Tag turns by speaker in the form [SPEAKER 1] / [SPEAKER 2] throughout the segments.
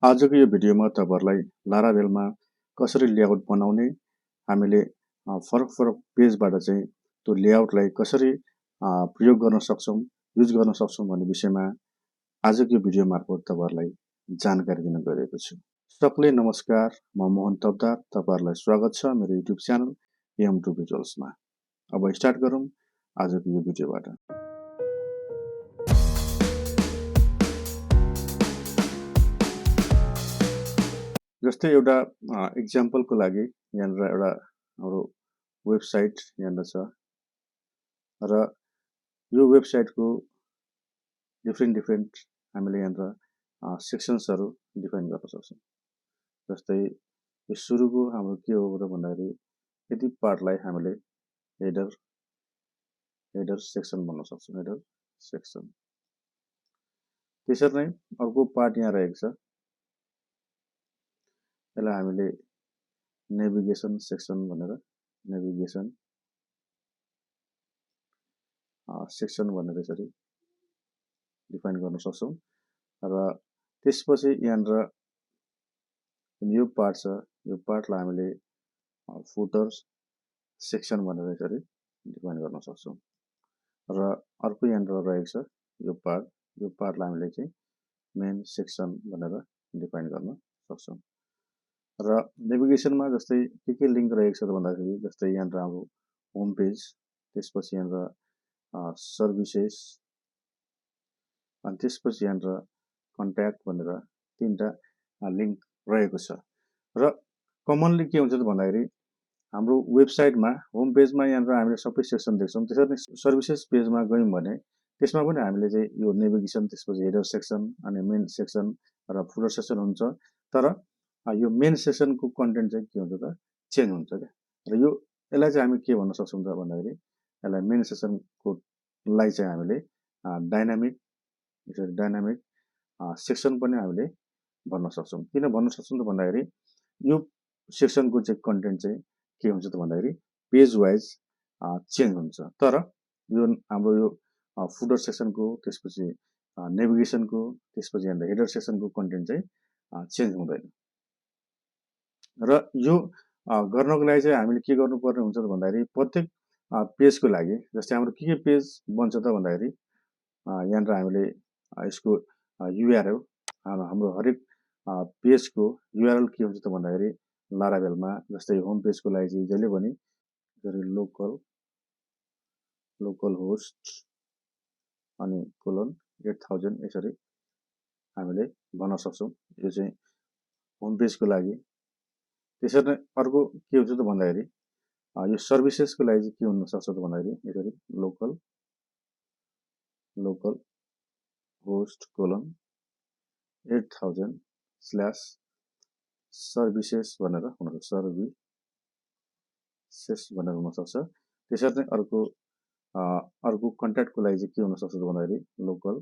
[SPEAKER 1] आजको यो भिडियोमा तपाईहरुलाई लाराभेलमा कसरी लेआउट बनाउने, हामीले फरक पेजबाट चाहिँ त्यो लेआउटलाई कसरी प्रयोग गर्न सक्छौं, युज गर्न सक्छौं भन्ने विषयमा आजको यो भिडियो मार्फत तपाईहरुलाई जानकारी दिन गइरहेको छु। सबैलाई नमस्कार, म मोहन तब्दार, तपाईहरुलाई स्वागत छ मेरो युट्युब च्यानल M2 भिजुअल्समा। अब स्टार्ट गरौँ आजको यो भिडियोबाट। जस्तै एउटा एक्जाम्पलको लागि यहाँनिर एउटा हाम्रो वेबसाइट यहाँनिर छ र यो वेबसाइटको डिफरेन्ट हामीले यहाँनिर सेक्सन्सहरु डिफाइन गर्न सक्छौं। जस्तै यो सुरुको हाम्रो के हो र भन्दाखेरि यति पार्टलाई हामीले हेडर सेक्सन भन्न सक्छौं, हेडर सेक्सन। त्यसरी नै अर्को पार्ट यहाँ रहेको छ, यसलाई हामीले नेभिगेसन सेक्सन भनेर नेभिगेसन सेक्सन भनेर यसरी डिफाइन गर्न सक्छौं। र त्यसपछि यहाँनिर यो पार्ट छ, यो पार्टलाई हामीले फुटर सेक्सन भनेर यसरी डिफाइन गर्न सक्छौं। र अर्को यहाँनिर रहेको छ यो पार्टलाई हामीले चाहिँ मेन सेक्सन भनेर डिफाइन गर्न सक्छौं। र नेभिगेसनमा जस्तै के लिंक रहेको छ भन्दाखेरि जस्तै यहाँनिर हाम्रो होम पेज, त्यसपछि यहाँनिर सर्भिसेस, अनि त्यसपछि यहाँनिर कन्ट्याक्ट भनेर तीनटा लिंक रहेको छ। र कमनली के हुन्छ भन्दाखेरि हाम्रो वेबसाइटमा होम पेजमा यहाँनिर हामीले सबै सेक्सन देख्छौं। त्यसरी नै सर्भिसेस पेजमा गयौं भने त्यसमा पनि हामीले चाहिँ यो नेभिगेसन, त्यसपछि हेडर सेक्सन अनि मेन सेक्सन र फुटर सेक्सन हुन्छ। तर यो मेन सेक्सनको कन्टेन्ट चाहिँ के हुन्छ त चेन्ज हुन्छ के। र यसलाई चाहिँ हामी के भन्न सक्छौं त भन्दाखेरि यसलाई मेन सेक्सनको लाई चाहिँ हामीले डाइनामिक सेक्सन पनि हामीले भन्न सक्छौं। किन भन्न सक्छौं त भन्दाखेरि यो सेक्सनको चाहिँ कन्टेन्ट चाहिँ के हुन्छ त भन्दाखेरि पेज वाइज चेन्ज हुन्छ। तर यो हाम्रो यो फुटर सेक्सनको, त्यसपछि नेभिगेसनको, त्यसपछि हेडर सेक्सनको कन्टेन्ट चाहिँ चेन्ज हुँदैन। र यो गर्नको लागि चाहिँ हामीले के गर्नुपर्ने हुन्छ त भन्दाखेरि प्रत्येक पेजको लागि जस्तै हाम्रो के पेज बन्छ त भन्दाखेरि यहाँनिर हामीले यसको URL हाम्रो हरेक पेजको URL के हुन्छ त भन्दाखेरि लाराभेलमा जस्तै होम पेजको लागि चाहिँ जहिले पनि लोकल होस्ट अनि :8000 यसरी हामीले भन्न सक्छौं। यो चाहिँ होम पेजको लागि। त्यसरी नै अर्को के हुन्छ त भन्दाखेरि यो सर्भिसेसको लागि चाहिँ के हुन सक्छ त भन्दाखेरि यसरी लोकल होस्ट :8000/सर्भिसेस भनेर हुन सक्छ, सर्भिसेस भनेर हुन सक्छ। त्यसरी नै अर्को कन्ट्याक्टको लागि चाहिँ के हुन सक्छ त भन्दाखेरि लोकल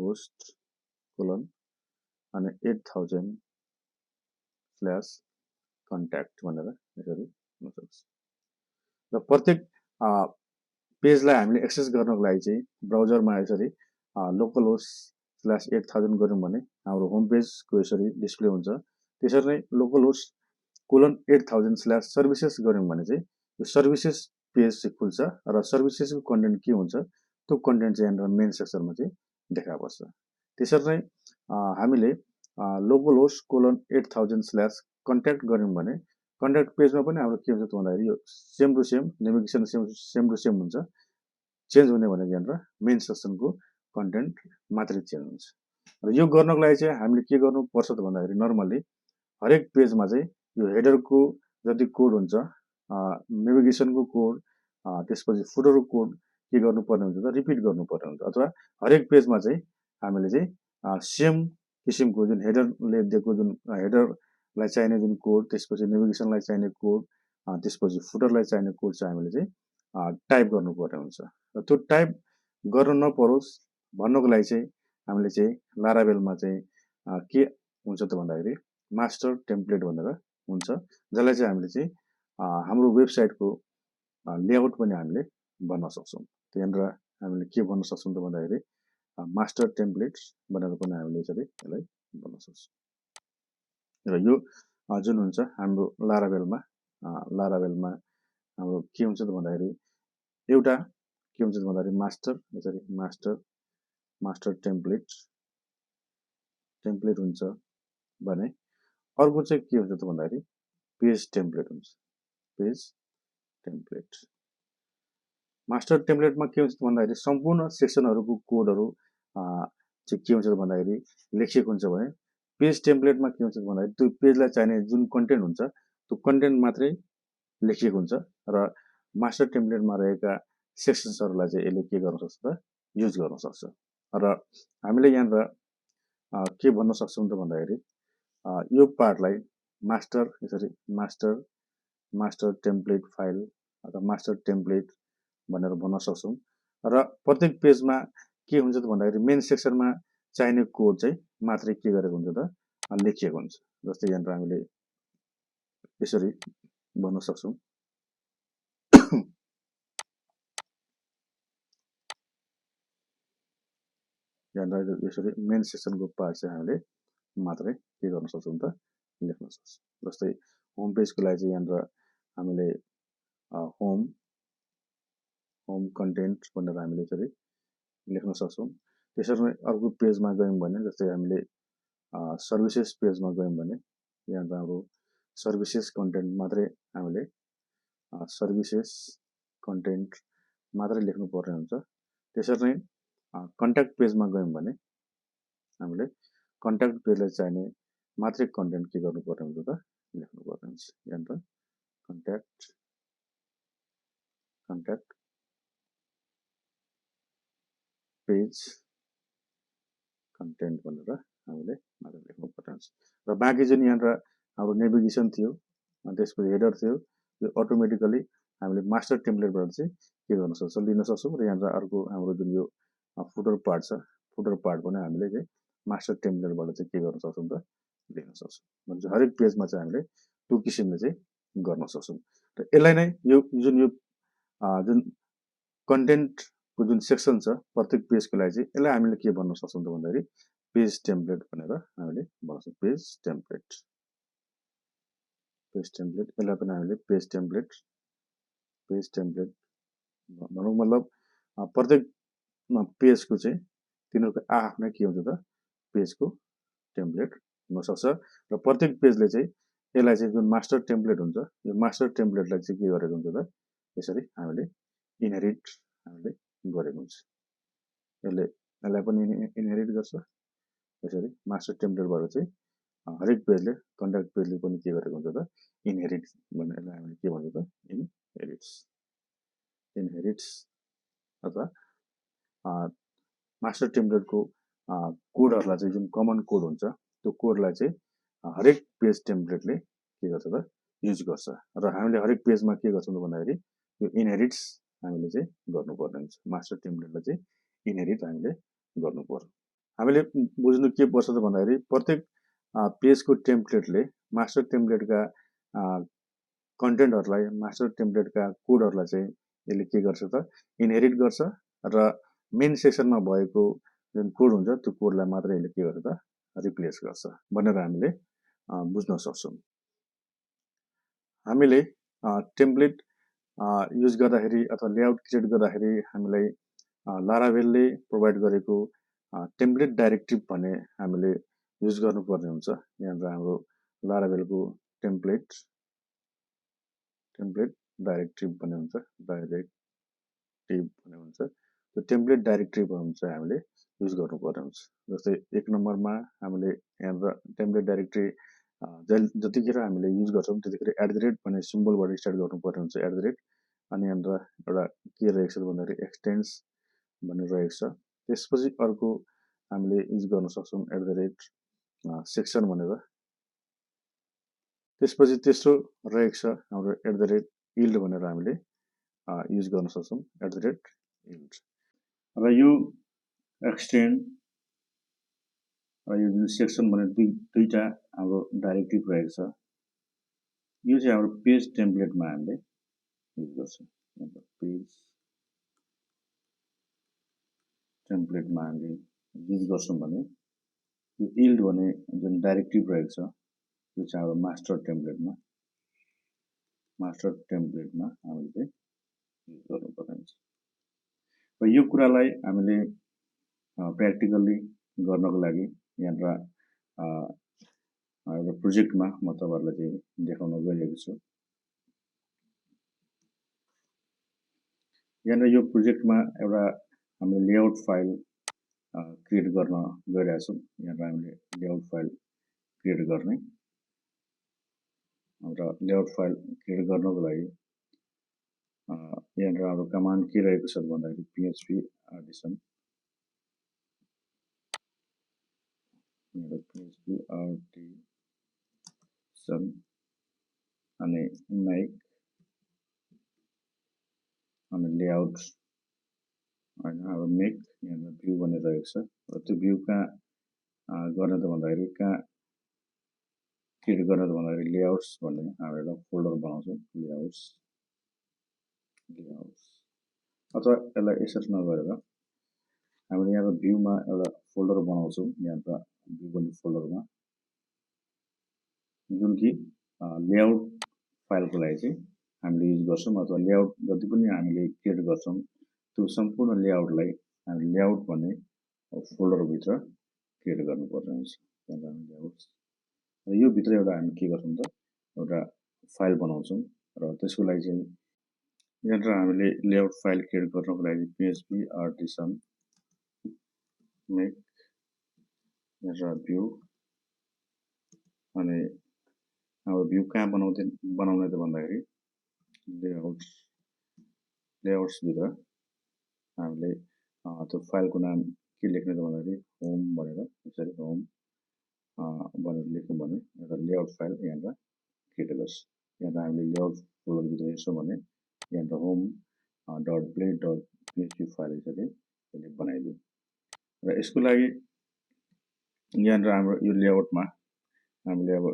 [SPEAKER 1] होस्ट अनि :8000/कन्ट्याक्ट भनेर यसरी हुन सक्छ। र प्रत्येक पेजलाई हामीले एक्सेस गर्नको लागि चाहिँ ब्राउजरमा यसरी लोकल होस्ट /8000 गर्यौं भने हाम्रो होम पेजको यसरी डिस्प्ले हुन्छ। त्यसरी नै लोकल होस्ट :8000/सर्भिसेस गर्यौं भने चाहिँ यो सर्भिसेस पेज चाहिँ खुल्छ र सर्भिसेसको कन्टेन्ट के हुन्छ त्यो कन्टेन्ट चाहिँ यहाँनिर मेन सेक्सनमा चाहिँ देखा पर्छ। त्यसरी नै हामीले लोकल होस्ट :8000/कन्ट्याक्ट गर्यौं भने कन्ट्याक्ट पेजमा पनि हाम्रो के हुन्छ त भन्दाखेरि यो same to same navigation same to same हुन्छ। चेन्ज हुने भनेको यहाँनिर मेन सेक्सनको कन्टेन्ट मात्रै चेन्ज हुन्छ। र यो गर्नको लागि चाहिँ हामीले के गर्नुपर्छ त भन्दाखेरि नर्मली हरेक पेजमा चाहिँ यो हेडरको जति कोड हुन्छ, नेभिगेसनको कोड, त्यसपछि फुटरको कोड के गर्नुपर्ने हुन्छ त रिपिट गर्नुपर्ने हुन्छ। अथवा हरेक पेजमा चाहिँ हामीले चाहिँ सेम किसिमको जुन हेडरले दिएको जुन हेडरलाई चाहिने जुन कोड, त्यसपछि नेभिगेसनलाई चाहिने कोड, त्यसपछि फुटरलाई चाहिने कोड चाहिँ हामीले चाहिँ टाइप गर्नुपर्ने हुन्छ। र त्यो टाइप गर्न नपरोस् भन्नको लागि चाहिँ हामीले चाहिँ लाराभेलमा चाहिँ के हुन्छ त भन्दाखेरि मास्टर टेम्प्लेट भनेर हुन्छ, जसलाई चाहिँ हामीले चाहिँ हाम्रो वेबसाइटको लेआउट पनि हामीले भन्न सक्छौं। त्यहाँनिर हामीले के भन्न सक्छौं त भन्दाखेरि मास्टर टेम्प्लेट्स भनेर पनि हामीले यसरी यसलाई भन्न सक्छौँ। र यो जुन हुन्छ हाम्रो लारावेलमा हाम्रो के हुन्छ त भन्दाखेरि एउटा के हुन्छ त भन्दाखेरि मास्टर यसरी मास्टर टेम्प्लेट हुन्छ भने अर्को चाहिँ के हुन्छ त भन्दाखेरि पेज टेम्प्लेट हुन्छ। पेज टेम्प्लेट मास्टर टेम्प्लेटमा के हुन्छ त भन्दाखेरि सम्पूर्ण सेक्सनहरूको कोडहरू चाहिँ के हुन्छ त भन्दाखेरि लेखिएको हुन्छ भने पेज टेम्प्लेटमा के हुन्छ त भन्दाखेरि त्यो पेजलाई चाहिने जुन कन्टेन्ट हुन्छ त्यो कन्टेन्ट मात्रै लेखिएको हुन्छ र मास्टर टेम्प्लेटमा रहेका सेक्सन्सहरूलाई चाहिँ यसले के गर्न सक्छ त युज गर्न सक्छ। र हामीले यहाँनिर के भन्न सक्छौँ त भन्दाखेरि यो पार्टलाई मास्टर यसरी मास्टर टेम्प्लेट फाइल अथवा मास्टर टेम्प्लेट भनेर भन्न सक्छौँ। र प्रत्येक पेजमा के हुन्छ त भन्दाखेरि मेन सेक्सनमा चाहिने कोड चाहिँ मात्रै के गरेको हुन्छ त लेखिएको हुन्छ। जस्तै यहाँनिर हामीले यसरी भन्न सक्छौँ यहाँनिर यसरी मेन सेक्सनको पार्ट चाहिँ हामीले मात्रै के गर्न सक्छौँ त लेख्न सक्छौँ। जस्तै होम पेजको लागि चाहिँ यहाँनिर हामीले होम कन्टेन्ट भनेर हामीले यसरी लेख्न सक्छौँ। त्यसरी नै अर्को पेजमा गयौँ भने जस्तै हामीले सर्भिसेस पेजमा गयौँ भने यहाँनिर हाम्रो सर्भिसेस कन्टेन्ट मात्रै हामीले सर्भिसेस कन्टेन्ट मात्रै लेख्नुपर्ने हुन्छ। त्यसरी नै कन्ट्याक्ट पेजमा गयौँ भने हामीले कन्ट्याक्ट पेजलाई चाहिने मात्रै कन्टेन्ट के गर्नुपर्ने हुन्छ त लेख्नुपर्ने हुन्छ। यहाँनिर कन्ट्याक्ट पेज कन्टेन्ट भनेर हामीले मात्रै लेख्नुपर्ने हुन्छ। र बाँकी जुन यहाँनिर हाम्रो नेभिगेसन थियो त्यसपछि हेडर थियो यो अटोमेटिकली हामीले मास्टर टेम्प्लेटबाट चाहिँ के गर्न सक्छौँ लिन सक्छौँ। र यहाँनिर अर्को हाम्रो जुन यो फुटर पार्ट छ फुटर पार्ट पनि हामीले चाहिँ मास्टर टेम्प्लेटबाट चाहिँ के गर्न सक्छौँ त लिन सक्छौँ। भने हरेक पेजमा चाहिँ हामीले त्यो किसिमले चाहिँ गर्न सक्छौँ। र यसलाई नै यो जुन कन्टेन्टको जुन सेक्सन छ प्रत्येक पेजको लागि चाहिँ यसलाई हामीले के भन्न सक्छौँ त भन्दाखेरि पेज टेम्प्लेट भनेर हामीले भन्न सक्छौँ। पेज टेम्प्लेट यसलाई पनि हामीले पेज टेम्प्लेट भनौँ। मतलब प्रत्येक पेजको चाहिँ तिनीहरूको आफ्नै के हुन्छ त पेजको टेम्प्लेट हुनसक्छ। र प्रत्येक पेजले चाहिँ यसलाई चाहिँ जुन मास्टर टेम्प्लेट हुन्छ यो मास्टर टेम्प्लेटलाई चाहिँ के गरेको हुन्छ त यसरी हामीले इनहेरिट हामीले गरेको हुन्छ। यसलाई पनि इनहेरिट गर्छ। यसरी मास्टर टेम्प्लेटबाट चाहिँ हरेक पेजले कन्ट्याक्ट पेजले पनि के गरेको हुन्छ त इनहेरिट भनेर यसलाई हामीले के भन्छ त इनहेरिट्स अथवा मास्टर टेम्प्लेटको कोडहरूलाई चाहिँ जुन कमन कोड हुन्छ त्यो कोडलाई चाहिँ हरेक पेज टेम्प्लेटले के गर्छ त युज गर्छ। र हामीले हरेक पेजमा के गर्छौँ त भन्दाखेरि यो इनहेरिट्स हामीले चाहिँ गर्नुपर्ने हुन्छ। मास्टर टेम्प्लेटलाई चाहिँ इनहेरिट हामीले गर्नुपर्छ। हामीले बुझ्नु के पर्छ त भन्दाखेरि प्रत्येक पेजको टेम्प्लेटले मास्टर टेम्प्लेटका कन्टेन्टहरूलाई मास्टर टेम्प्लेटका कोडहरूलाई चाहिँ यसले के गर्छ त इनहेरिट गर्छ। र मेन सेक्सनमा भएको जुन कोड हुन्छ त्यो कोडलाई मात्रै यसले के गर्छ त रिप्लेस गर्छ भनेर हामीले बुझ्न सक्छौँ। हामीले टेम्प्लेट युज गर्दाखेरि अथवा लेआउट क्रिएट गर्दाखेरि हामीलाई लारावेलले प्रोभाइड गरेको टेम्प्लेट डाइरेक्टिभ भन्ने हामीले युज गर्नुपर्ने हुन्छ। यहाँनिर हाम्रो लारावेलको टेम्प्लेट डाइरेक्टिभ भन्ने हुन्छ त्यो टेम्प्लेट डाइरेक्टिभहरू चाहिँ हामीले युज गर्नुपर्ने हुन्छ। जस्तै 1 नम्बरमा हामीले यहाँनिर टेम्प्लेट डाइरेक्टरी जतिखेर हामीले युज गर्छौँ त्यतिखेर @ भन्ने सिम्बलबाट स्टार्ट गर्नुपर्ने हुन्छ अनि यहाँनिर एउटा के रहेको छ भन्दाखेरि एक्सटेन्स भनेर रहेको छ। त्यसपछि अर्को हामीले युज गर्न सक्छौँ सेक्सन भनेर। त्यसपछि तेस्रो रहेको छ हाम्रो yield भनेर हामीले युज गर्न सक्छौँ yield। र यो एक्सटेन्ड र यो जुन सेक्सन भनेर दुईटा हाम्रो डाइरेक्टिभ रहेको छ यो चाहिँ हाम्रो पेज टेम्प्लेटमा हामीले युज गर्छौँ। पेज टेम्प्लेटमा हामीले युज गर्छौँ भने यो इल्ड भन्ने जुन डाइरेक्टिभ रहेको छ यो चाहिँ हाम्रो मास्टर टेम्प्लेटमा हामीले चाहिँ युज गर्नुपर्ने हुन्छ र यो कुरालाई हामीले प्र्याक्टिकल्ली गर्नको लागि यहाँनिर एउटा प्रोजेक्टमा म तपाईँहरूलाई चाहिँ देखाउन गइरहेको छु यहाँनिर यो प्रोजेक्टमा एउटा हामीले लेआउट फाइल क्रिएट गर्न गइरहेको छौँ यहाँनिर हामीले लेआउट फाइल क्रिएट गर्ने र लेआउट फाइल क्रिएट गर्नको लागि यहाँनिर हाम्रो कमान्ड के रहेको छ भन्दाखेरि PHP आर्टिसन अनि मेक अनि लेआउट होइन अब मेक यहाँनिर भ्यू भन्ने रहेको छ र त्यो भ्यू कहाँ गर्ने त भन्दाखेरि कहाँ क्रिएट गर्ने त भन्दाखेरि लेआउट्स भन्ने हाम्रो एउटा फोल्डर बनाउँछौँ लेआउट्स अथवा यसलाई यसरी नगरेर हामीले यहाँ भ्यूमा एउटा फोल्डर बनाउँछौँ यहाँनिर भ्यू भन्ने फोल्डरमा जुन कि लेआउट फाइलको लागि चाहिँ हामीले युज गर्छौँ अथवा लेआउट जति पनि हामीले क्रिएट गर्छौँ त्यो सम्पूर्ण लेआउटलाई हामीले लेआउट भन्ने फोल्डरभित्र क्रिएट गर्नुपर्ने हुन्छ लेआउट्स र यो भित्र एउटा हामी के गर्छौँ त एउटा फाइल बनाउँछौँ र त्यसको लागि चाहिँ यहाँनिर हामीले लेआउट फाइल क्रिएट गर्नको लागि PHP आर्टिसन मेक यहाँनिर भ्यू अनि अब भ्यू कहाँ बनाउने त भन्दाखेरि लेआउट्सभित्र हामीले त्यो फाइलको नाम के लेख्ने त भन्दाखेरि होम भनेर यसरी होम भनेर लेख्यौँ भने एउटा लेआउट फाइल यहाँनिर क्रिएट गर्छ यहाँनिर हामीले लेआउट फोल्डरभित्र हेर्छौँ भने यहाँनिर होम .play.php फाइल यसरी यसले बनाइदियो र यसको लागि यहाँनिर हाम्रो यो लेआउटमा हामीले अब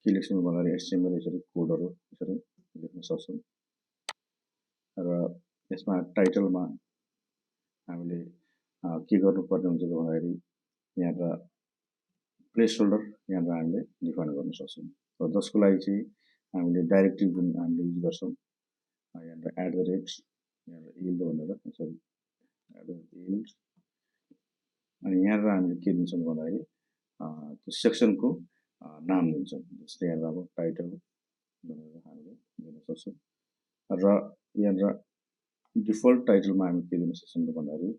[SPEAKER 1] के लेख्छौँ भन्दाखेरि HTML यसरी कोडहरू यसरी लेख्न सक्छौँ र यसमा टाइटलमा हामीले के गर्नुपर्ने हुन्छ भन्दाखेरि यहाँनिर प्लेस होल्डर यहाँनिर हामीले डिफाइन गर्न सक्छौँ र जसको लागि चाहिँ हामीले डाइरेक्टिभ जुन हामीले युज गर्छौँ यहाँनिर @ यहाँनिर इल्ड भनेर यसरी इल्ड अनि यहाँनिर हामीले के दिन्छौँ भन्दाखेरि त्यो सेक्सनको नाम दिन्छौँ जस्तै यहाँनिर अब टाइटल भनेर हामीले दिन सक्छौँ र यहाँनिर डिफल्ट टाइटलमा हामी के दिन सक्छौँ भन्दाखेरि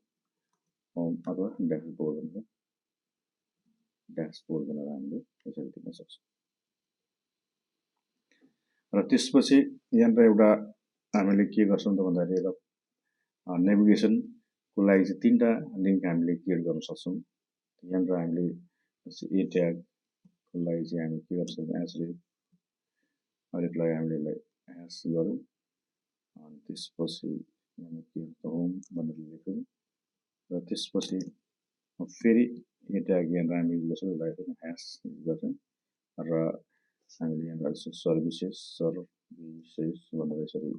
[SPEAKER 1] होम अथवा ड्यासबोर्ड भनेर हामीले यसरी दिन सक्छौँ र त्यसपछि यहाँनिर एउटा हामीले के गर्छौँ त भन्दाखेरि एउटा नेभिगेसनको लागि चाहिँ 3टा लिङ्क हामीले क्रिएट गर्न सक्छौँ यहाँनिर हामीले ए ट्यागको लागि चाहिँ हामी के गर्छौँ एसरेफ अहिलेको लागि हामीले यसलाई ह्यास गरौँ अनि त्यसपछि के होम भनेर लेख्यौँ र त्यसपछि फेरि ए ट्याग यहाँनिर हामी युज गर्छौँ यसलाई पनि ह्यास युज गर्छौँ र हामीले यहाँनिर सर्भिसेस भनेर यसरी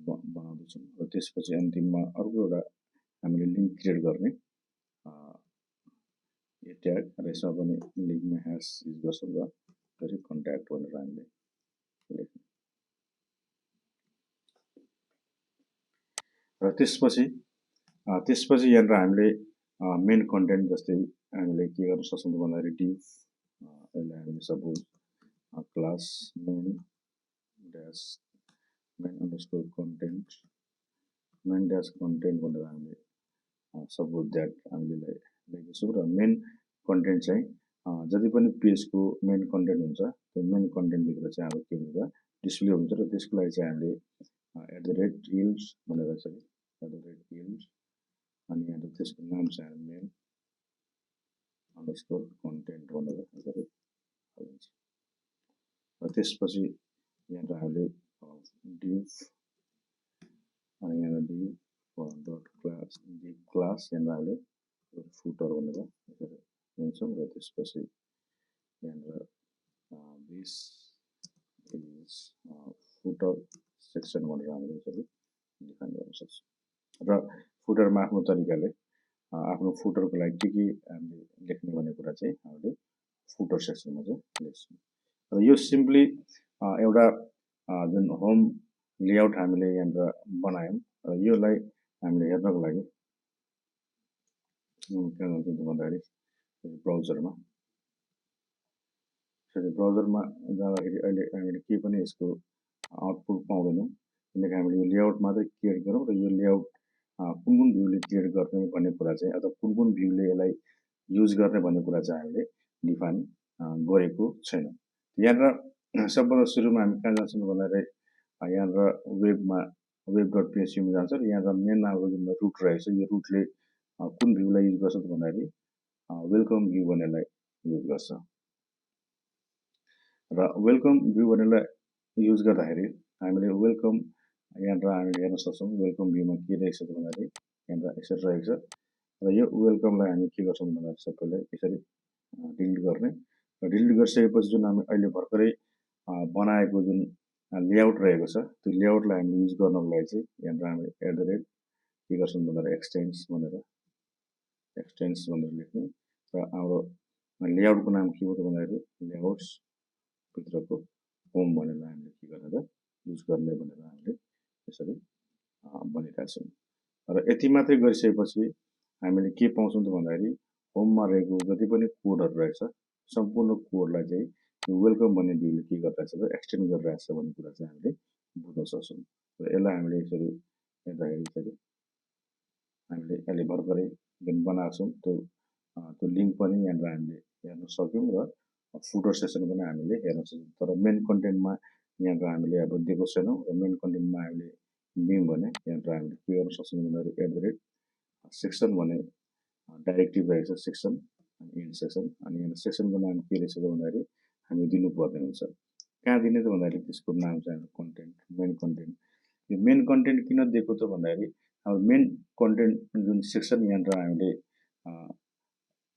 [SPEAKER 1] बनाउँदैछौँ र त्यसपछि अन्तिममा अर्को एउटा हामीले लिङ्क क्रिएट गर्ने ए ट्याग र यसमा पनि लिङ्कमा ह्यास युज गर्छौँ र फेरि कन्ट्याक्ट भनेर हामीले लेख्छौँ र त्यसपछि यहाँनिर हामीले मेन कन्टेन्ट जस्तै हामीले के गर्न सक्छौँ भन्दाखेरि डिभ यसलाई हामीले suppose class main underscore content भनेर हामीले सपोज द्याट हामीले लेख्दैछौँ र मेन कन्टेन्ट चाहिँ जति पनि पेजको मेन कन्टेन्ट हुन्छ त्यो मेन कन्टेन्टभित्र चाहिँ अब के हुन्छ डिस्प्ले हुन्छ र त्यसको लागि चाहिँ हामीले @yields भनेर चाहिँ @yields अनि यहाँनिर त्यसको नाम चाहिँ हामी मेन अन्डरस्कोर कन्टेन्ट भनेर यसरी हालिन्छ र त्यसपछि यहाँनिर हामीले डिभ अनि यहाँनिर डिभ क्लास यहाँनिर हामीले फुटर भनेर यसरी दिन्छौँ र त्यसपछि यहाँनिर दिस इज फुटर सेक्सन भनेर हामीले यसरी डिफाइन गर्न सक्छौँ र फुटरमा आफ्नो तरिकाले आफ्नो फुटरको लागि के हामीले लेख्ने भन्ने कुरा चाहिँ हामीले फुटर सेक्सनमा चाहिँ लेख्छौँ र यो सिम्पली एउटा जुन होम लेआउट हामीले यहाँनिर बनायौँ र योलाई हामीले हेर्नको लागि कहाँ जान्छौँ त भन्दाखेरि ब्राउजरमा ब्राउजरमा जाँदाखेरि अहिले हामीले केही पनि यसको आउटपुट पाउँदैनौँ किनकि हामीले यो लेआउट मात्रै क्रिएट गरौँ र यो लेआउट कुन कुन भ्यूले क्रिएट गर्ने भन्ने कुरा चाहिँ अथवा कुन कुन भ्यूले यसलाई युज गर्ने भन्ने कुरा चाहिँ हामीले डिफाइन गरेको छैनौँ यहाँनिर सबभन्दा सुरुमा हामी कहाँ जान्छौँ भन्दाखेरि यहाँनिर वेब डट पिएचपीमा जान्छ र यहाँनिर मेन हाम्रो जुन रुट रहेको छ यो रुटले कुन भ्यूलाई युज गर्छ भन्दाखेरि वेलकम भ्यू भन्नेलाई युज गर्छ र वेलकम भ्यू भन्नेलाई युज गर्दाखेरि हामीले वेलकम यहाँनिर हामीले हेर्न सक्छौँ वेलकम भ्यूमा के रहेको छ भन्दाखेरि यहाँनिर यसरी रहेको छ र यो वेलकमलाई हामी के गर्छौँ भन्दाखेरि सबैलाई यसरी डिलिट गर्ने र डिलिट गरिसकेपछि जुन हामी अहिले भर्खरै बनाएको जुन लेआउट रहेको छ त्यो लेआउटलाई हामीले युज गर्नको लागि चाहिँ यहाँनिर हामीले @ के गर्छौँ भन्दाखेरि एक्सटेन्स भनेर लेख्ने र हाम्रो लेआउटको नाम के हो त भन्दाखेरि लेआउट्स भित्रको होम भनेर हामीले के गरेर युज गर्ने भनेर हामीले यसरी भनिरहेका छौँ र यति मात्रै गरिसकेपछि हामीले के पाउँछौँ त भन्दाखेरि होममा रहेको जति पनि कोडहरू रहेछ सम्पूर्ण कोडलाई चाहिँ यो वेलकम भन्ने भ्यूले के गरिरहेछ त एक्सटेन्ड गरिरहेछ भन्ने कुरा चाहिँ हामीले बुझ्न सक्छौँ र यसलाई हामीले यसरी हेर्दाखेरि यसरी हामीले अहिले भर्खरै जुन बनाएको छौँ त्यो लिङ्क पनि यहाँनिर हामीले हेर्न सक्यौँ र फुटर सेसन पनि हामीले हेर्न सक्छौँ तर मेन कन्टेन्टमा यहाँनिर हामीले अब दिएको छैनौँ र मेन कन्टेन्टमा हामीले दियौँ भने यहाँनिर हामीले के गर्न सक्छौँ भन्दाखेरि @ सेक्सन भन्ने डाइरेक्टिभ रहेको छ सेक्सन अनि इन्ड सेक्सन अनि यहाँ सेक्सनको नाम के रहेछ त भन्दाखेरि हामी दिनुपर्ने हुन्छ कहाँ दिने त भन्दाखेरि त्यसको नाम चाहिँ हाम्रो कन्टेन्ट मेन कन्टेन्ट यो मेन कन्टेन्ट किन दिएको त भन्दाखेरि हाम्रो मेन कन्टेन्ट जुन सेक्सन यहाँनिर हामीले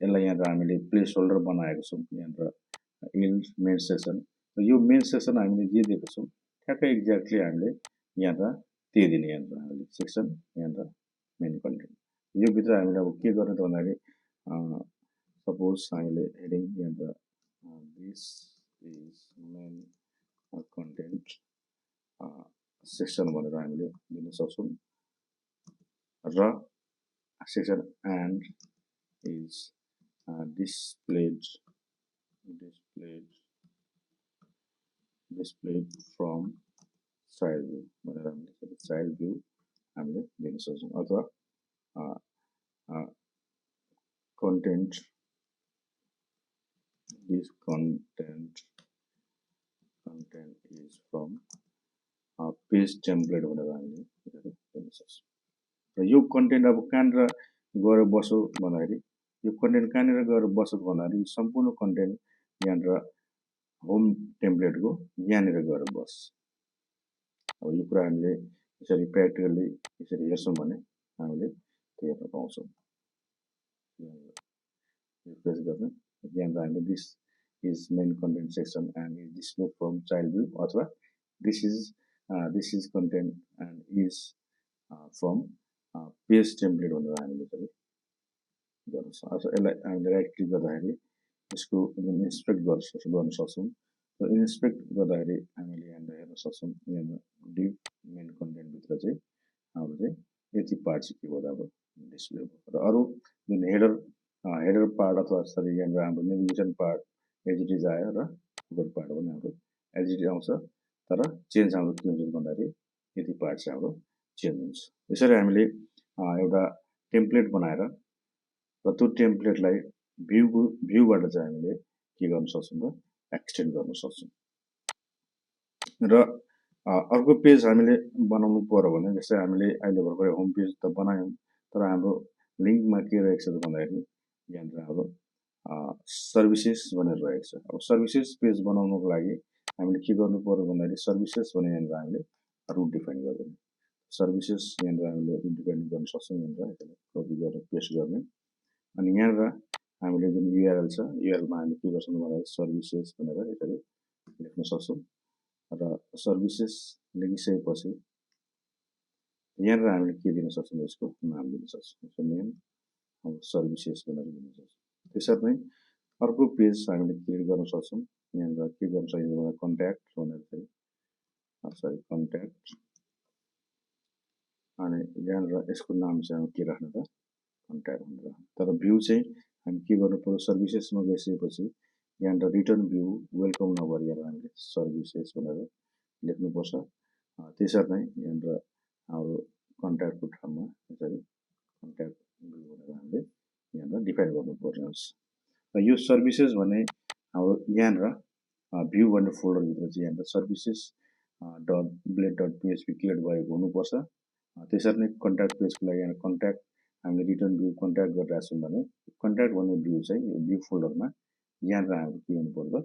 [SPEAKER 1] यसलाई यहाँनिर हामीले प्लेस होल्डर बनाएको छौँ यहाँनिर इन्ड मेन सेक्सन र यो मेन सेक्सन हामीले जे दिएको छौँ ठ्याक्कै एक्ज्याक्टली हामीले यहाँनिर त्यही दिने यहाँनिर हामीले सेक्सन यहाँनिर मेन कन्टेन्ट यो भित्र हामीले अब के गर्ने त भन्दाखेरि सपोज हामीले हेडिङ यहाँनिर this is main content section भनेर हामीले दिन सक्छौँ र section and is displayed from child view भनेर हामीले चाइल्ड भ्यू हामीले दिन सक्छौँ अथवा content is from page template भनेर हामीले दिन सक्छौँ र यो कन्टेन्ट अब कहाँनिर गएर बसो भन्दाखेरि यो कन्टेन्ट कहाँनिर गएर बसो भन्दाखेरि सम्पूर्ण कन्टेन्ट यहाँनिर होम टेम्प्लेटको यहाँनिर गएर बस अब यो कुरा हामीले यसरी प्र्याक्टिकल्ली यसरी हेर्छौँ भने हामीले त्यो हेर्न पाउँछौँ रिफ्रेस गर्ने यहाँनिर हामीले this is main content section and is display from child view अथवा this is content and is from page template भनेर हामीले चाहिँ गर्न सक्छौँ अथवा यसलाई हामीले राइट क्लिक गर्दाखेरि यसको जुन इन्सपेक्ट गर्न सक्छौँ र इन्सपेक्ट गर्दाखेरि हामीले यहाँनिर हेर्न सक्छौँ यहाँनिर डिप मेन कन्टेन्टभित्र चाहिँ हाम्रो चाहिँ यति पार्ट चाहिँ के भयो अब डिस्प्ले भयो र अरू जुन हेडर पार्ट अथवा सरी यहाँनिर हाम्रो नेभिगेसन पार्ट एजिटिज आयो र फुटर पार्ट पनि हाम्रो एजिटी आउँछ तर चेन्ज हाम्रो के हुन्छ भन्दाखेरि यति पार्ट चाहिँ हाम्रो चेन्ज हुन्छ यसरी हामीले एउटा टेम्प्लेट बनाएर र त्यो टेम्प्लेटलाई भ्यूबाट चाहिँ हामीले के गर्न सक्छौँ त एक्सटेन्ड गर्न सक्छौँ र अर्को पेज हामीले बनाउनु पर्यो भने जस्तै हामीले अहिले भर्खरै होम पेज त बनायौँ तर हाम्रो लिङ्कमा के रहेको छ त भन्दाखेरि यहाँनिर हाम्रो सर्भिसेस भनेर रहेको छ अब सर्भिसेस पेज बनाउनुको लागि हामीले के गर्नु पर्यो भन्दाखेरि सर्भिसेस भने यहाँनिर हामीले रुट डिफाइन गर्दैन सर्भिसेस यहाँनिर हामीले रुट डिफाइन गर्न सक्छौँ यहाँनिर कपी गरेर पेस्ट गर्ने अनि यहाँनिर हामीले जुन युआरएल छ युआरएलमा हामीले के गर्छौँ भन्दाखेरि सर्भिसेस भनेर यसरी लेख्न सक्छौँ र सर्भिसेस लेखिसकेपछि यहाँनिर हामीले के दिन सक्छौँ यसको नाम दिन सक्छौँ यसको नेम अब सर्भिसेस भनेर दिन सक्छौँ। त्यसरी नै अर्को पेज हामीले क्रिएट गर्न सक्छौँ। यहाँनिर के गर्न सकिन्छ भन्दा कन्ट्याक्ट भनेर चाहिँ कन्ट्याक्ट अनि यहाँनिर यसको नाम चाहिँ के राख्नु त कन्ट्याक्ट भनेर। तर भ्यू चाहिँ हामी के गर्नु पर्यो सर्भिसेसमा गइसकेपछि यहाँनिर रिटर्न भ्यू वेलकम नगरेर हामीले सर्भिसेस भनेर लेख्नुपर्छ। त्यसरी नै यहाँनिर हाम्रो कन्ट्याक्टको ठाउँमा यसरी कन्ट्याक्ट भ्यू भनेर हामीले यहाँनिर डिफाइन गर्नुपर्ने हुन्छ। र यो सर्भिसेस भने हाम्रो यहाँनिर भ्यू भन्ने फोल्डरभित्र चाहिँ यहाँनिर services dot blade dot PHP create भएको हुनुपर्छ। त्यसरी नै कन्ट्याक्ट पेजको लागि यहाँ कन्ट्याक्ट हामीले रिटर्न भ्यू कन्ट्याक्ट गरिरहेको छौँ भने कन्ट्याक्ट भन्ने भ्यू चाहिँ यो भ्यू फोल्डरमा यहाँनिर हामीले के हुनु पर्यो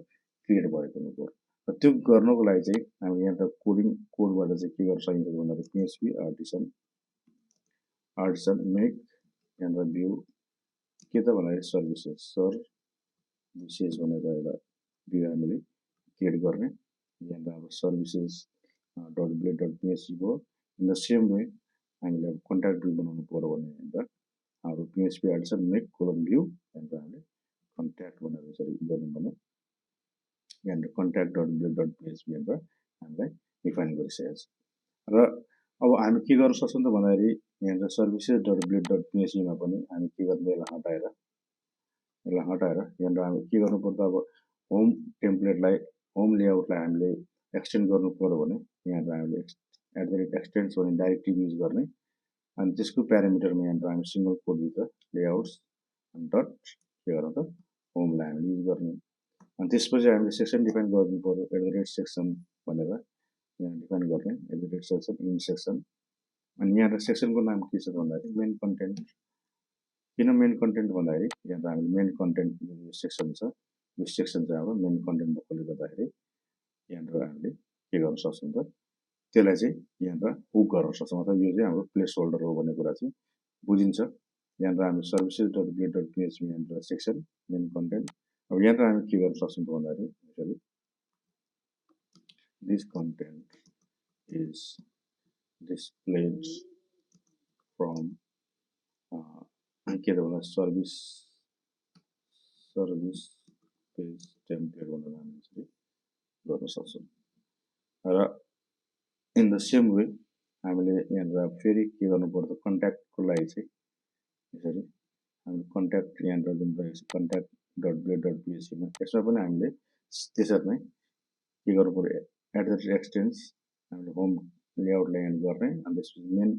[SPEAKER 1] क्रिएट भएको हुनु पर्यो। र त्यो गर्नको लागि चाहिँ हामीले यहाँनिर कोडबाट चाहिँ के गर्न सकिन्छ भन्दाखेरि पिएचपी आर्टिसन मेक यहाँनिर भ्यू के त भन्दाखेरि सर्भिसेस भनेर एउटा भ्यू हामीले क्रिएट गर्ने। यहाँनिर अब services dot blade dot PHP भयो। इन द सेम वे हामीले अब कन्ट्याक्ट भ्यू बनाउनु पर्यो भने यहाँनिर हाम्रो PHP artisan make colon view यहाँनिर हामीले कन्ट्याक्ट भनेर यसरी गर्नु भने यहाँनिर contact dot blade dot PHP यहाँनिर हामीलाई डिफाइन गरिसकेको छ। र अब हामी के गर्न सक्छौँ त भन्दाखेरि यहाँनिर सर्भिसेस डट ब्लेड डट पिएचपीमा पनि हामी के गर्ने यसलाई हटाएर यहाँनिर हामी के गर्नु पर्छ अब होम टेम्प्लेटलाई होम लेआउटलाई हामीले एक्सटेन्ड गर्नु पर्यो भने यहाँनिर हामीले एक्सटेन्ड्स भने डाइरेक्टिभ युज गर्ने अनि त्यसको प्यारामिटरमा यहाँनिर हामी सिङ्गल कोडभित्र लेआउट्स डट के गर्नु त होमलाई हामीले युज गर्ने। अनि त्यसपछि हामीले सेक्सन डिफाइन गर्नु पर्यो सेक्सन भनेर यहाँ डिफाइन गर्ने सेक्सन इन सेक्सन। अनि यहाँनिर सेक्सनको नाम के छ भन्दाखेरि मेन कन्टेन्ट। किन मेन कन्टेन्ट भन्दाखेरि यहाँनिर हामीले मेन कन्टेन्ट यो सेक्सन छ यो सेक्सन चाहिँ हाम्रो मेन कन्टेन्ट भएकोले गर्दाखेरि यहाँनिर हामीले के गर्न सक्छौँ त त्यसलाई चाहिँ यहाँनिर हुक गर्न सक्छौँ। अथवा यो चाहिँ हाम्रो प्लेस होल्डर हो भन्ने कुरा चाहिँ बुझिन्छ। यहाँनिर हामी services dot blade dot PHP यहाँनिर सेक्सन मेन कन्टेन्ट। अब यहाँनिर हामी के गर्न सक्छौँ त भन्दाखेरि यसरी this content is displayed from के त भन्दा सर्भिस पेज टेम्प्लेट भनेर हामी यसरी गर्न सक्छौँ। र इन द सेम वे हामीले यहाँनिर फेरि के गर्नु पर्छ कन्ट्याक्टको लागि चाहिँ यसरी हामीले कन्ट्याक्ट यहाँनिर जुन रहेको छ कन्ट्याक्ट डट ब्लेड डट पिएचपीमा यसमा पनि हामीले त्यसरी नै के गर्नु पर्यो एक्सटेन्स हामीले होम लेआउटलाई एन्ड गर्ने अनि त्यसपछि मेन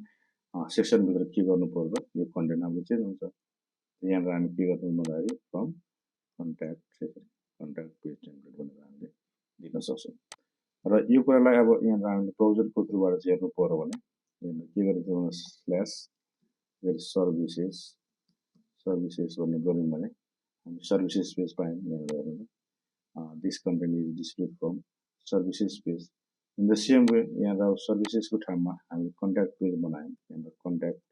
[SPEAKER 1] सेक्सनभित्र के गर्नु पर्यो यो कन्टेन्ट हाम्रो चेन्ज हुन्छ। यहाँनिर हामी के गर्नु भन्दाखेरि फ्रम कन्ट्याक्ट पेज टेम्प्लेट भनेर हामीले दिन सक्छौँ। र यो कुरालाई अब यहाँनिर हामीले ब्राउजरको थ्रुबाट चाहिँ हेर्नु पर्यो भने यहाँनिर के गरिन्छ भने स्ल्यास सर्भिसेस भन्ने गऱ्यौँ भने हामी सर्भिसेस पेज पायौँ। यहाँनिर हेर्नु this content is displayed from services page. In the same way यहाँनिर सर्भिसेसको ठाउँमा हामीले कन्ट्याक्ट पेज बनायौँ। यहाँनिर कन्ट्याक्ट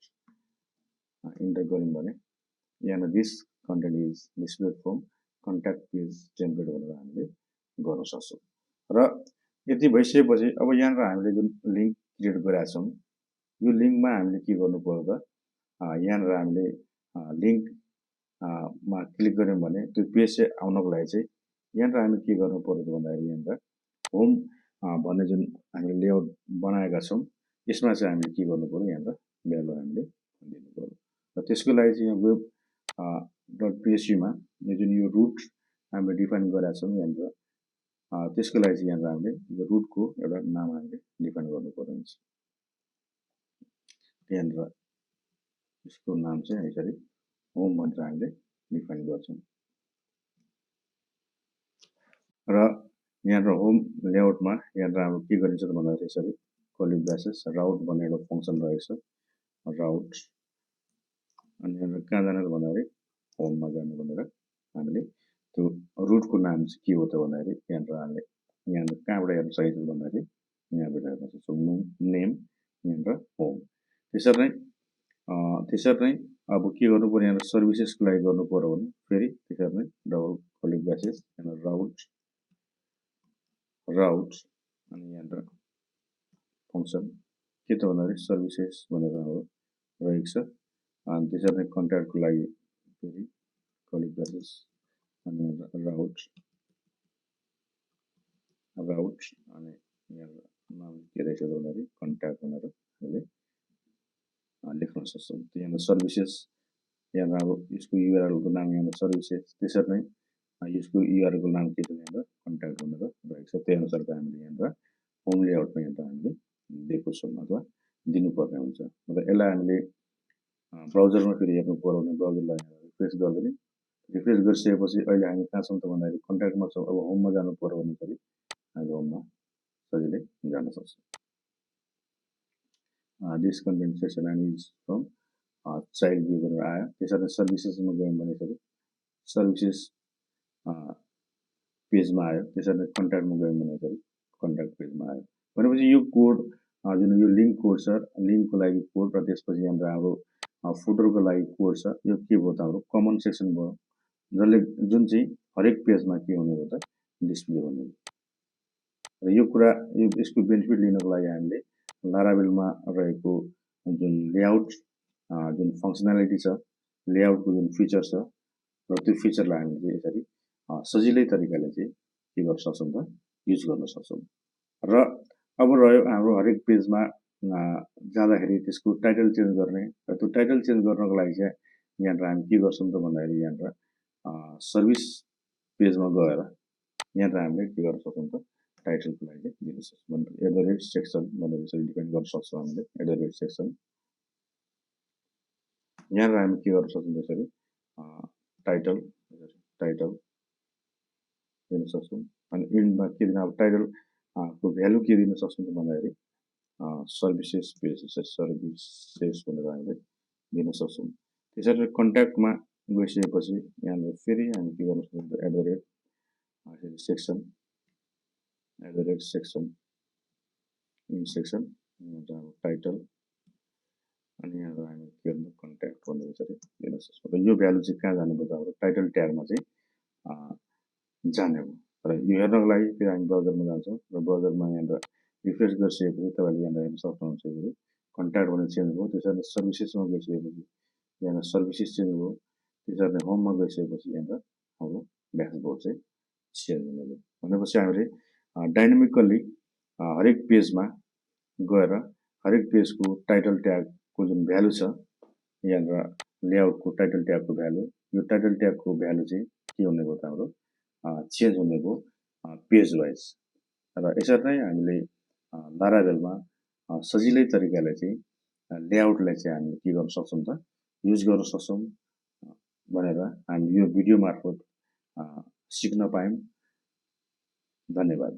[SPEAKER 1] इन्टर गऱ्यौँ भने यहाँनिर this content is displayed from contact page template भनेर हामीले गर्न सक्छौँ। र यति भइसकेपछि अब यहाँनिर हामीले जुन लिङ्क क्रिएट गरेका छौँ यो लिङ्कमा हामीले के गर्नु पर्यो त यहाँनिर हामीले लिङ्कमा क्लिक गऱ्यौँ भने त्यो पेज चाहिँ आउनको लागि चाहिँ यहाँनिर हामी के गर्नु पर्यो त भन्दाखेरि यहाँनिर होम भन्ने जुन हामीले लेआउट बनाएका छौँ यसमा चाहिँ हामीले के गर्नु पर्यो यहाँनिर भ्यालु हामीले दिनु पर्यो। र त्यसको लागि चाहिँ यहाँ वेब डट पिएचपीमा यो जुन यो रुट हामीले डिफाइन गरेका छौँ यहाँनिर त्यसको लागि चाहिँ यहाँनिर हामीले यो रुटको एउटा नाम हामीले डिफाइन गर्नुपर्ने हुन्छ। यहाँनिर यसको नाम चाहिँ यसरी होम भनेर हामीले डिफाइन गर्छौँ। र यहाँनिर होम लेआउटमा यहाँनिर हाम्रो के गरिन्छ त भन्दाखेरि यसरी कर्ली ब्रासेस राउट भन्ने एउटा फङ्सन रहेको छ राउट अनि यहाँनिर कहाँ जाने भन्दाखेरि होममा जाने भनेर हामीले त्यो रुटको नाम चाहिँ के हो त भन्दाखेरि यहाँनिर हामीले यहाँनिर कहाँबाट हेर्न सकिन्छ भन्दाखेरि यहाँबाट हेर्न सक्छौँ नेम यहाँनिर होम। त्यसरी नै अब के गर्नु पर्यो यहाँनिर सर्भिसेसको लागि गर्नु पर्यो भने फेरि त्यसरी नै डबल कर्ली ब्रासेस यहाँनिर राउट अनि यहाँनिर फङ्सन के त भन्दाखेरि सर्भिसेस भनेर हाम्रो रहेको छ। अनि त्यसरी नै कन्ट्याक्टको लागि फेरि क्लिक गर्नुहोस् अनि राउट अनि यहाँ नाम के रहेछ भन्दाखेरि कन्ट्याक्ट भनेर हामीले लेख्न सक्छौँ। यहाँ सर्भिसेस यहाँ अब यसको युआरएलको नाम यहाँ सर्भिसेस, त्यसरी नै यसको युआरएलको नाम के छ यहाँ कन्ट्याक्ट भनेर रहेको छ। त्यही अनुसारको हामीले यहाँ होम लेआउटमा यहाँ हामीले दिएको छौँ अथवा दिनुपर्ने हुन्छ। मतलब यसलाई हामीले ब्राउजरमा फेरि हेर्नु पर्यो भने ब्राउजरलाई रिफ्रेस गर्दैन, रिफ्रेस गरिसकेपछि अहिले हामी कहाँ छौँ त भन्दाखेरि कन्ट्याक्टमा छौँ। अब होममा जानु पर्यो भने फेरि हामी होममा सजिलै जान सक्छौँ। This content section and is from child view भनेर आयो। त्यसरी सर्भिसेसमा गयौँ भने फेरि सर्भिसेस पेजमा आयो। त्यसरी नै कन्ट्याक्टमा गयौँ भने फेरि कन्ट्याक्ट पेजमा आयो। भनेपछि यो कोड जुन यो लिङ्क कोड छ, लिङ्कको लागि कोड र त्यसपछि यहाँ हाम्रो फुटरको लागि कोड छ। यो के भयो त हाम्रो कमन सेक्सन भयो, जसले जुन चाहिँ हरेक पेजमा के हुने भयो त डिस्प्ले हुने भयो। र यो कुरा यसको बेनिफिट लिनको लागि हामीले लारावेलमा रहेको जुन लेआउट जुन फङ्सनालिटी छ, लेआउटको जुन फिचर छ र त्यो फिचरलाई हामीले यसरी सजिलै तरिकाले चाहिँ के गर्न सक्छौँ त युज गर्न सक्छौँ। र अब रह्यो हाम्रो हरेक पेजमा जाँदाखेरि त्यसको टाइटल चेन्ज गर्ने, र त्यो टाइटल चेन्ज गर्नको लागि चाहिँ यहाँनिर हामी के गर्छौँ त भन्दाखेरि यहाँनिर सर्भिस पेजमा गएर यहाँनिर हामीले के गर्न सक्छौँ त टाइटलको लागि दिन सक्छौँ। @सेक्सन भनेर यसरी डिफाइन गर्न सक्छौँ हामीले @सेक्सन। यहाँनिर हामी के गर्न सक्छौँ त्यसरी टाइटल दिन सक्छौँ। अनि इन्डमा के दिन अब टाइटल को भ्यालु के दिन सक्छौँ त भन्दाखेरि सर्भिसेस पेज सर्भिसेस भनेर हामीले दिन सक्छौँ। त्यसरी कन्ट्याक्टमा गइसकेपछि यहाँनिर फेरि हामी के गर्न सक्छौँ @सेक्सन सेक्सन टाइटल अनि यहाँ हामी के गर्नु कन्ट्याक्ट भनेर चाहिँ दिन सक्छौँ। र यो भ्यालु चाहिँ कहाँ जाने भयो त हाम्रो टाइटल ट्यागमा चाहिँ जाने हो। र यो हेर्नको लागि फेरि हामी ब्राउजरमा जान्छौँ र ब्राउजरमा यहाँनिर रिफ्रेस गरिसकेपछि तपाईँले यहाँनिर हेर्न सक्नुहुन्छ फेरि कन्ट्याक्ट भनेर चेन्ज भयो। त्यसरी सर्भिसेसमा गइसकेपछि यहाँनिर सर्भिसेस चेन्ज भयो। त्यसरी नै होममा गइसकेपछि यहाँनिर हाम्रो ड्यासबोर्ड चाहिँ चेन्ज हुने भयो। भनेपछि हामीले डाइनामिकल्ली हरेक पेजमा गएर हरेक पेजको टाइटल ट्यागको जुन भ्यालु छ, यहाँनिर लेआउटको टाइटल ट्यागको भ्यालु, यो टाइटल ट्यागको भ्यालु चाहिँ के हुने भयो त हाम्रो चेन्ज हुने भयो पेज वाइज। र यसरी नै हामीले लारावेलमा सजिलै तरिकाले चाहिँ लेआउटलाई चाहिँ हामीले के गर्न सक्छौँ त युज गर्न सक्छौँ भनेर हामी यो भिडियो मार्फत सिक्न पायौँ। धन्यवाद।